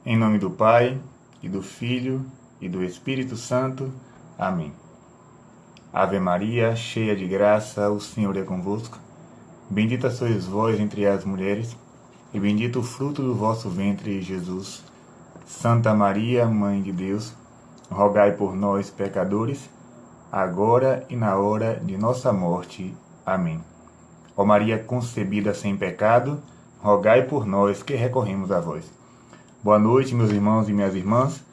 Em nome do Pai, e do Filho, e do Espírito Santo. Amém. Ave Maria, cheia de graça, o Senhor é convosco. Bendita sois vós entre as mulheres, e bendito o fruto do vosso ventre, Jesus. Santa Maria, Mãe de Deus, rogai por nós, pecadores, agora e na hora de nossa morte. Amém. Ó Maria concebida sem pecado, rogai por nós que recorremos a vós. Boa noite, meus irmãos e minhas irmãs.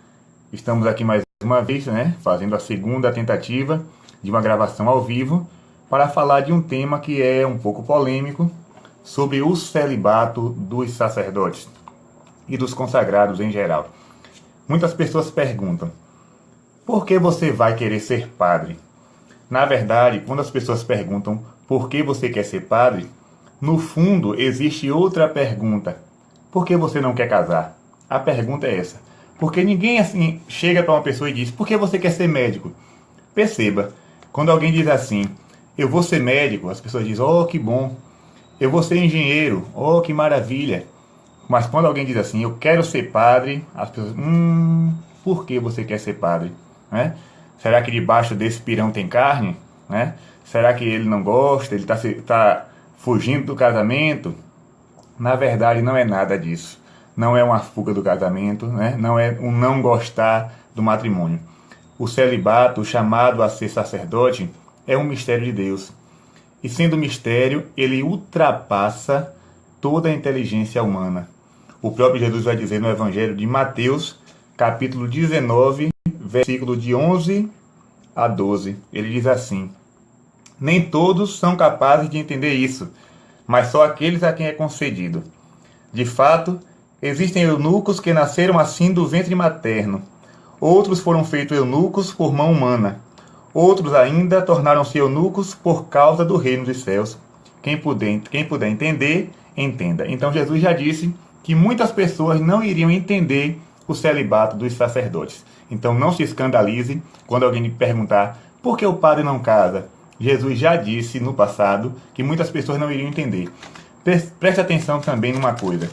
Estamos aqui mais uma vez, fazendo a segunda tentativa de uma gravação ao vivo para falar de um tema que é um pouco polêmico, sobre o celibato dos sacerdotes e dos consagrados em geral. Muitas pessoas perguntam: por que você vai querer ser padre? Na verdade, quando as pessoas perguntam por que você quer ser padre, no fundo existe outra pergunta: por que você não quer casar? A pergunta é essa. Porque ninguém assim chega para uma pessoa e diz: por que você quer ser médico? Perceba, quando alguém diz assim: eu vou ser médico, as pessoas dizem: oh, que bom. Eu vou ser engenheiro, oh, que maravilha. Mas quando alguém diz assim: eu quero ser padre, as pessoas: por que você quer ser padre? Será que debaixo desse pirão tem carne? Será que ele não gosta? Ele está fugindo do casamento? Na verdade, não é nada disso. Não é uma fuga do casamento, não é um não gostar do matrimônio. O celibato, o chamado a ser sacerdote, é um mistério de Deus. E sendo mistério, ele ultrapassa toda a inteligência humana. O próprio Jesus vai dizer no Evangelho de Mateus, capítulo 19, versículo de 11 a 12. Ele diz assim: nem todos são capazes de entender isso, mas só aqueles a quem é concedido. De fato, existem eunucos que nasceram assim do ventre materno. Outros foram feitos eunucos por mão humana. Outros ainda tornaram-se eunucos por causa do reino dos céus. Quem puder entender, entenda. Então Jesus já disse que muitas pessoas não iriam entender o celibato dos sacerdotes. Então não se escandalize quando alguém lhe perguntar por que o padre não casa. Jesus já disse no passado que muitas pessoas não iriam entender. Preste atenção também numa coisa.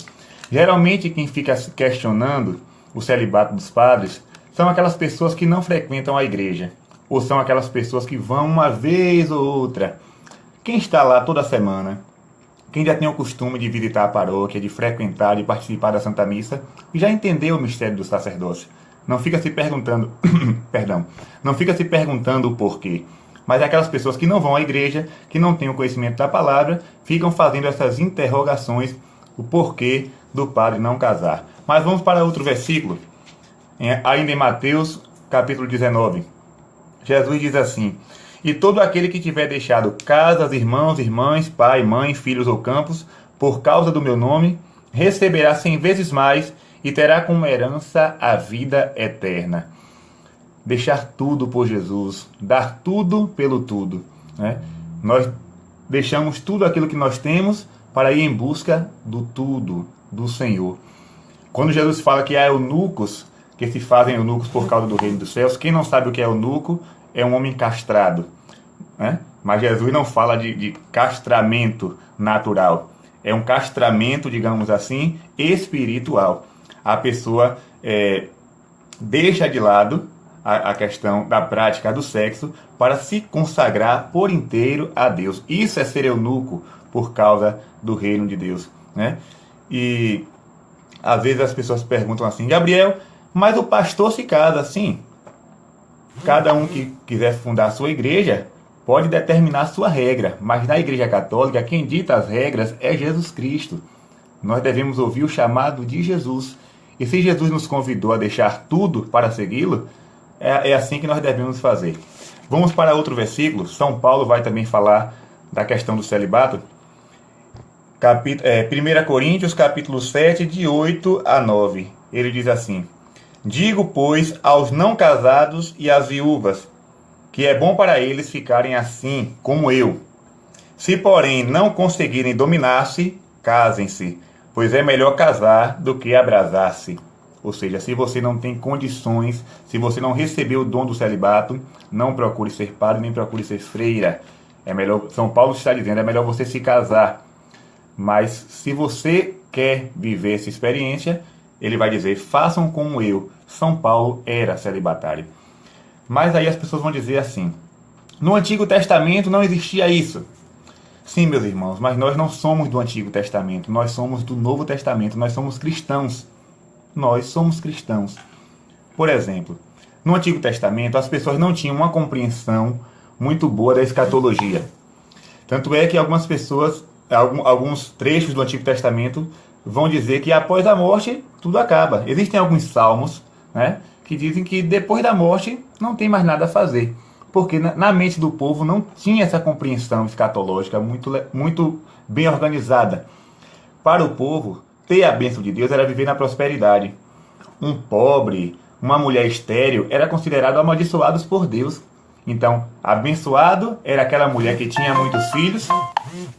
Geralmente quem fica questionando o celibato dos padres são aquelas pessoas que não frequentam a igreja, ou são aquelas pessoas que vão uma vez ou outra. Quem está lá toda semana, quem já tem o costume de visitar a paróquia, de frequentar, de participar da Santa Missa, já entendeu o mistério do sacerdócio. Não fica se perguntando, não fica se perguntando o porquê. Mas aquelas pessoas que não vão à igreja, que não têm o conhecimento da palavra, ficam fazendo essas interrogações, o porquê do padre não casar. Mas vamos para outro versículo, ainda em Mateus, capítulo 19. Jesus diz assim: e todo aquele que tiver deixado casas, irmãos, irmãs, pai, mãe, filhos ou campos, por causa do meu nome, receberá 100 vezes mais e terá como herança a vida eterna. Deixar tudo por Jesus, dar tudo pelo tudo. Nós deixamos tudo aquilo que nós temos para ir em busca do tudo, do Senhor. Quando Jesus fala que há eunucos que se fazem eunucos por causa do reino dos céus, quem não sabe o que é eunuco é um homem castrado. Mas Jesus não fala de castramento natural. É um castramento, digamos assim, espiritual. A pessoa deixa de lado a questão da prática do sexo para se consagrar por inteiro a Deus. Isso é ser eunuco por causa do reino de Deus. E às vezes as pessoas perguntam assim: Gabriel, mas o pastor se casa assim? Cada um que quiser fundar a sua igreja pode determinar a sua regra, mas na Igreja Católica quem dita as regras é Jesus Cristo. Nós devemos ouvir o chamado de Jesus. E se Jesus nos convidou a deixar tudo para segui-lo, é assim que nós devemos fazer. Vamos para outro versículo. São Paulo vai também falar da questão do celibato. 1 Coríntios, capítulo 7, de 8 a 9. Ele diz assim: digo, pois, aos não casados e às viúvas, que é bom para eles ficarem assim, como eu. Se, porém, não conseguirem dominar-se, casem-se, pois é melhor casar do que abrasar-se. Ou seja, se você não tem condições, se você não recebeu o dom do celibato, não procure ser padre, nem procure ser freira. É melhor, São Paulo está dizendo, é melhor você se casar. Mas se você quer viver essa experiência, ele vai dizer, façam como eu. São Paulo era celibatário. Mas aí as pessoas vão dizer assim, no Antigo Testamento não existia isso. Sim, meus irmãos, mas nós não somos do Antigo Testamento, nós somos do Novo Testamento, nós somos cristãos. Nós somos cristãos. Por exemplo, no Antigo Testamento as pessoas não tinham uma compreensão muito boa da escatologia. Tanto é que algumas pessoas, alguns trechos do Antigo Testamento vão dizer que após a morte tudo acaba. Existem alguns salmos, né, que dizem que depois da morte não tem mais nada a fazer. Porque na mente do povo não tinha essa compreensão escatológica muito bem organizada. Para o povo, ter a bênção de Deus era viver na prosperidade. Um pobre, uma mulher estéril, era considerado amaldiçoados por Deus. Então, abençoado era aquela mulher que tinha muitos filhos,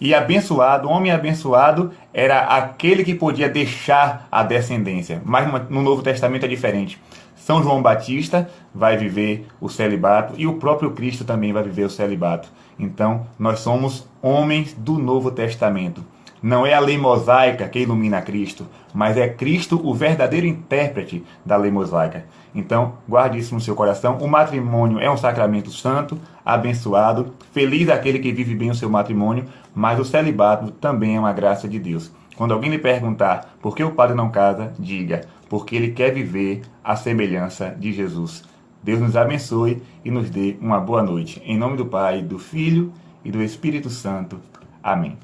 e abençoado, homem abençoado, era aquele que podia deixar a descendência. Mas no Novo Testamento é diferente. São João Batista vai viver o celibato e o próprio Cristo também vai viver o celibato. Então, nós somos homens do Novo Testamento. Não é a lei mosaica que ilumina Cristo, mas é Cristo o verdadeiro intérprete da lei mosaica. Então, guarde isso no seu coração. O matrimônio é um sacramento santo, abençoado, feliz aquele que vive bem o seu matrimônio, mas o celibato também é uma graça de Deus. Quando alguém lhe perguntar por que o padre não casa, diga, porque ele quer viver a semelhança de Jesus. Deus nos abençoe e nos dê uma boa noite. Em nome do Pai, do Filho e do Espírito Santo. Amém.